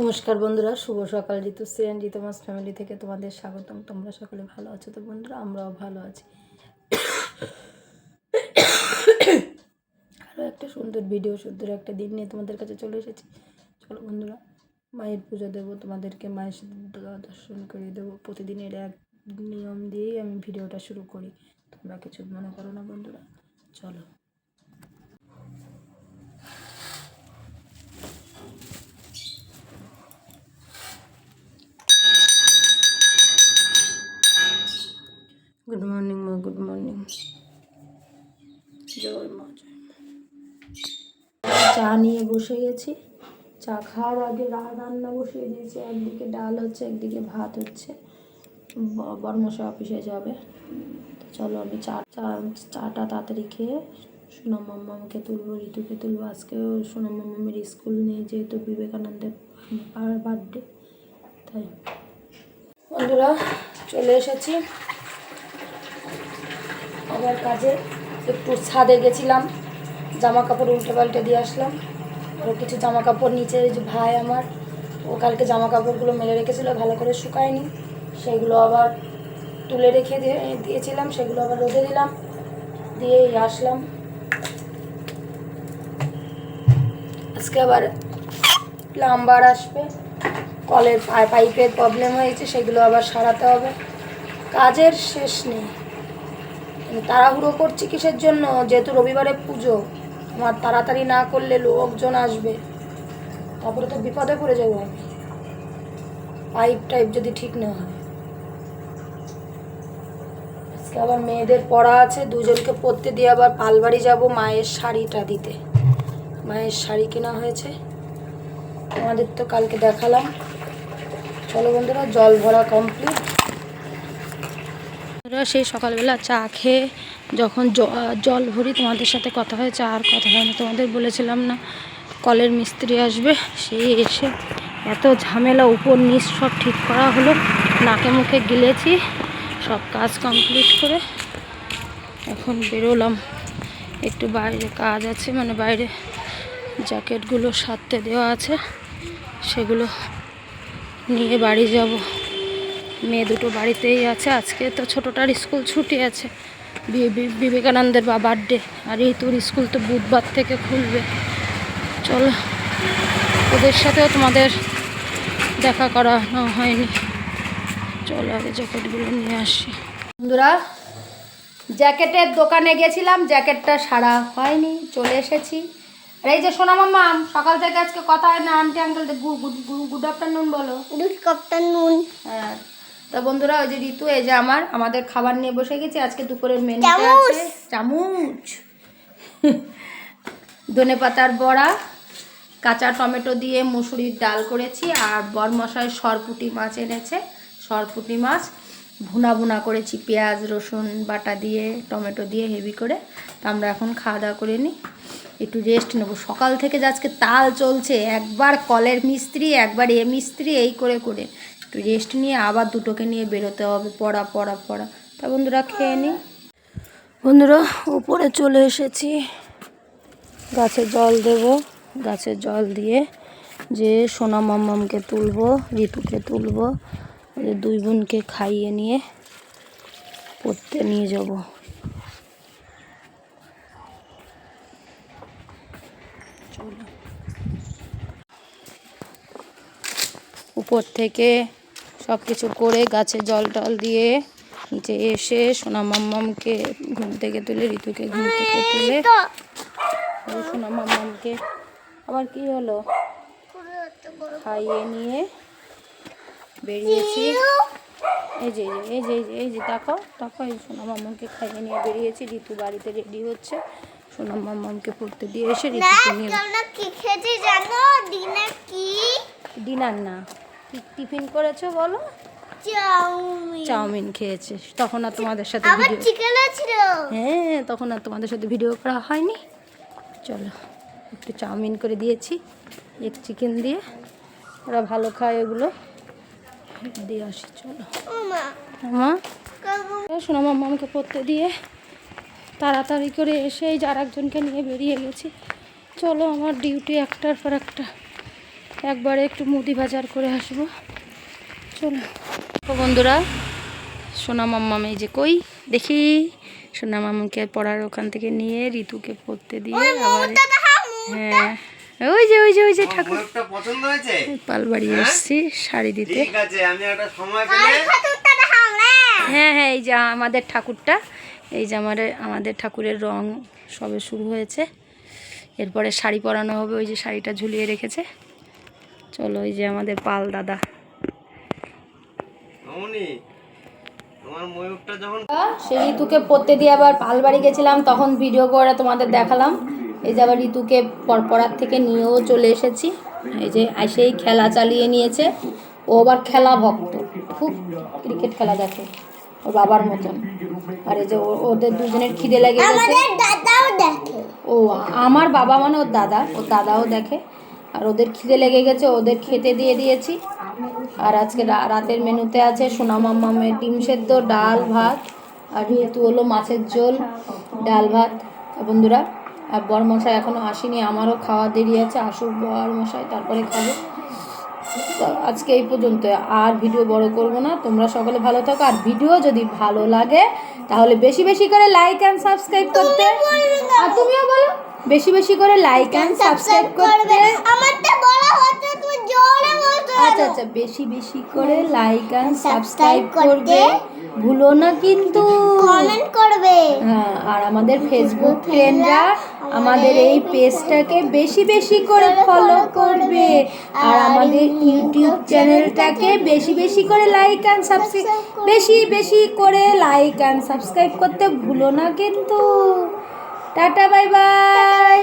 নমস্কার বন্ধুরা, শুভ সকাল। ঋতুশ্রী অ্যান্ড ঋতুমাস ফ্যামিলি থেকে তোমাদের স্বাগতম। তোমরা সকলে ভালো আছো তো বন্ধুরা? আমরাও ভালো আছি। আরও একটা সুন্দর ভিডিও, সুন্দর একটা দিন নিয়ে তোমাদের কাছে চলে এসেছি। চলো বন্ধুরা, মায়ের পুজো দেবো, তোমাদেরকে মায়ের সাথে দর্শন করিয়ে দেবো। প্রতিদিনের এক নিয়ম দিয়েই আমি ভিডিওটা শুরু করি, তোমরা কিছু মনে করো না বন্ধুরা। চলো। গুড মর্নিং মা, গুড মর্নিং। জয় মা, জয় মা। চা নিয়ে বসে গেছি। চা খাওয়ার আগে রান্না বসিয়ে দিয়েছি। একদিকে ডাল হচ্ছে, একদিকে ভাত হচ্ছে। বড়মশাই অফিসে যাবে, তো চলো আমি চাটা তাড়াতাড়ি খেয়ে সোনাম মাম্মামকে তুলবো, ঋতুকে তুলবো। আজকেও সোনাম মাম্মামের স্কুল নেই, যেহেতু বিবেকানন্দের বার্থডে, তাই। বন্ধুরা, চলে এসেছি আবার কাজে। একটু ছাদে গেছিলাম, জামা কাপড় উল্টে পাল্টে দিয়ে আসলাম। আরও কিছু জামা কাপড় নিচে, যে ভাই আমার, ও কালকে জামা কাপড়গুলো মেলে রেখেছিলো, ভালো করে শুকায়নি, সেগুলো আবার তুলে রেখে দিয়েছিলাম, সেগুলো আবার রোদে দিলাম, দিয়েই আসলাম। আজকে আবার প্লাম্বার আসবে, কলের পাইপের প্রবলেম হয়েছে, সেগুলো আবার সারাতে হবে। কাজের শেষ নেই। তাড়াহুড়ো করছি কিসের জন্য? যেহেতু রবিবারে পুজো, আমার তাড়াতাড়ি না করলে লোকজন আসবে, তারপরে তো বিপদে পড়ে যাবো আমি, পাইপ টাইপ যদি ঠিক না হয়। আজকে আবার মেয়েদের পড়া আছে, দুজনকে পড়তে দিয়ে আবার পালবাড়ি যাব মায়ের শাড়িটা দিতে। মায়ের শাড়ি কেনা হয়েছে, আমাদের তো কালকে দেখালাম। চলো বন্ধুরা, জল ভরা কমপ্লিট। সেই সকালবেলা চা খেয়ে যখন জল ভরি, তোমাদের সাথে কথা হয়েছে, আর কথা হয়নি। তোমাদের বলেছিলাম না কলের মিস্ত্রি আসবে, সেই এসে এত ঝামেলা, উপর নিচ সব ঠিক করা হলো, নাকে মুখে গিলেছি, সব কাজ কমপ্লিট করে এখন বেরোলাম। একটু বাইরে কাজ আছে, মানে বাইরে জ্যাকেটগুলো সারতে দেওয়া আছে, সেগুলো নিয়ে বাড়ি যাব। মেয়ে দুটো বাড়িতেই আছে, আজকে তো ছোটোটার স্কুল ছুটি আছে, বিবেকানন্দের বার্থডে, আর ঋতুর স্কুল তো বুধবার থেকে খুলবে। চলো, ওদের সাথেও তোমাদের দেখা করা হয়নি। চলো আগে জ্যাকেটগুলো নিয়ে আসি। বন্ধুরা, জ্যাকেটের দোকানে গেছিলাম, জ্যাকেটটা সারা হয়নি, চলে এসেছি। আর এই যে সোনা মাম্মা, সকাল থেকে আজকে কথা হয় না, আন্টি আঙ্কেল গুড আফটারনুন বলো। Good afternoon. হ্যাঁ, তো বন্ধুরা, ওই যে ঋতু, এই যে আমাদের খাবার নিয়ে বসে গেছি। আজকে দুপুরের মেনুতে আছে চামচ, ধনে পাতার বড়া, কাঁচা টমেটো দিয়ে মুসুরির ডাল করেছি, আর বরমশাই সরপুঁটি মাছ এনেছে, সরপুঁটি মাছ ভুনা ভুনা করেছি, পেঁয়াজ রসুন বাটা দিয়ে, টমেটো দিয়ে হেভি করে। তো আমরা এখন খাওয়া দাওয়া করে নিই, একটু রেস্ট নেবো। সকাল থেকে যে আজকে তাল চলছে, একবার কলের মিস্ত্রি, একবার এ মিস্ত্রি, এই করে করে একটু রেস্ট নিয়ে আবার দুটোকে নিয়ে বেরোতে হবে, পড়া পড়া পড়া। তা বন্ধুরা, খেয়ে নিই। বন্ধুরা, উপরে চলে এসেছি, গাছে জল দেব। গাছে জল দিয়ে যে সোনা মাম্মামকে তুলবো, ঋতুকে তুলবো, ওদের দুই বোনকে খাইয়ে নিয়ে পড়তে নিয়ে যাব। উপর থেকে সব কিছু করে গাছে জল টল দিয়ে নিচে এসে সোনা মাম্মামকে ঘুম থেকে তুলে, ঋতুকে ঘুম থেকে তুলে, সোনা মাম্মামকে আবার কি হলো খাইয়ে নিয়ে বেরিয়েছি। এই যে এই যে এই যে দেখো দেখো, এই সোনা মাম্মামকে খাইয়ে নিয়ে বেরিয়েছি। ঋতু বাড়িতে রেডি হচ্ছে, সোনা মাম্মামকে পড়তে দিয়ে এসে ঋতুকে নিয়ে। ডিনার না, টিফিন করেছো বলো? চাউমিন খেয়েছে। তখন আর তোমাদের সাথে হ্যাঁ, তখন আর তোমাদের সাথে ভিডিও করা হয়নি। চলো, একটু চাউমিন করে দিয়েছি, এক চিকেন দিয়ে, ওরা ভালো খায়, এগুলো দিয়ে আসি। চলো মা, সোনা মাম্মামকে পড়তে দিয়ে তাড়াতাড়ি করে এসেই আর একজনকে নিয়ে বেরিয়ে গেছি। চলো, আমার ডিউটি একটার পর একটা একবারে একটু মুদি বাজার করে আসবো। চলো তো বন্ধুরা, সোনা মাম্মাম এই যে কই দেখি, সোনা মাম্মাকে পড়ার ওখান থেকে নিয়ে ঋতুকে পড়তে দিয়ে আবার হ্যাঁ ওই যে ওই যে ওই যে ঠাকুর পছন্দ হয়েছে, পালবাড়ি এসছি শাড়ি দিতে। ঠিক আছে, আমি একটা সময় পেলে হ্যাঁ হ্যাঁ এই যে আমাদের ঠাকুরটা, এই যে আমাদের ঠাকুরের রং সবে শুরু হয়েছে, এরপরে শাড়ি পরানো হবে, ওই যে শাড়িটা ঝুলিয়ে রেখেছে। চলো এই যে আমাদের পাল দাদা। তোমার ময়ূরটা যখন সেই ঋতুকে পড়তে দিয়ে আবার পালবাড়ি গেছিলাম, তখন ভিডিও করে তোমাদের দেখালাম। এই যে আবার ঋতুকে পড়ার থেকে নিয়েও চলে এসেছি। এই যে এসেই খেলা চালিয়ে নিয়েছে, ও আবার খেলা ভক্ত, খুব ক্রিকেট খেলা দেখে ওর বাবার মতন। আর এই যে ওদের দুজনের খিদে লেগে গেছে। ও আমার বাবা মানে ওর দাদাও দেখে। আর ওদের খিদে লেগে গেছে, ওদের খেতে দিয়ে দিয়েছি। আর আজকে রাতের মেনুতে আছে সোনা মাম্মামের ডিম সেদ্ধ, ডাল ভাত, আর ঋতু হলো মাছের ঝোল, ডাল ভাত বন্ধুরা। আর বরমশাই এখনও আসেনি, আমারও খাওয়া দেরি আছে, আসুক বরমশাই তারপরে খাবো। তো আজকে এই পর্যন্ত, আর ভিডিও বড় করব না। তোমরা সকলে ভালো থাকো, আর ভিডিও যদি ভালো লাগে তাহলে বেশি বেশি করে লাইক অ্যান্ড সাবস্ক্রাইব করতে, আর তুমিও বলো বেশি বেশি করে লাইক অ্যান্ড সাবস্ক্রাইব করতে। আমারটা বলা হচ্ছে, তুমি জোরে বলছো। আচ্ছা আচ্ছা, বেশি বেশি করে লাইক অ্যান্ড সাবস্ক্রাইব করবে, ভুলো না কিন্তু, কমেন্ট করবে। হ্যাঁ, আর আমাদের ফেসবুক ফ্রেন্ডরা আমাদের এই পেজটাকে বেশি বেশি করে ফলো করবে, আর আমাদের ইউটিউব চ্যানেলটাকে বেশি বেশি করে লাইক অ্যান্ড সাবস্ক্রাইব, বেশি বেশি করে লাইক অ্যান্ড সাবস্ক্রাইব করতে ভুলো না কিন্তু। Tata bye bye.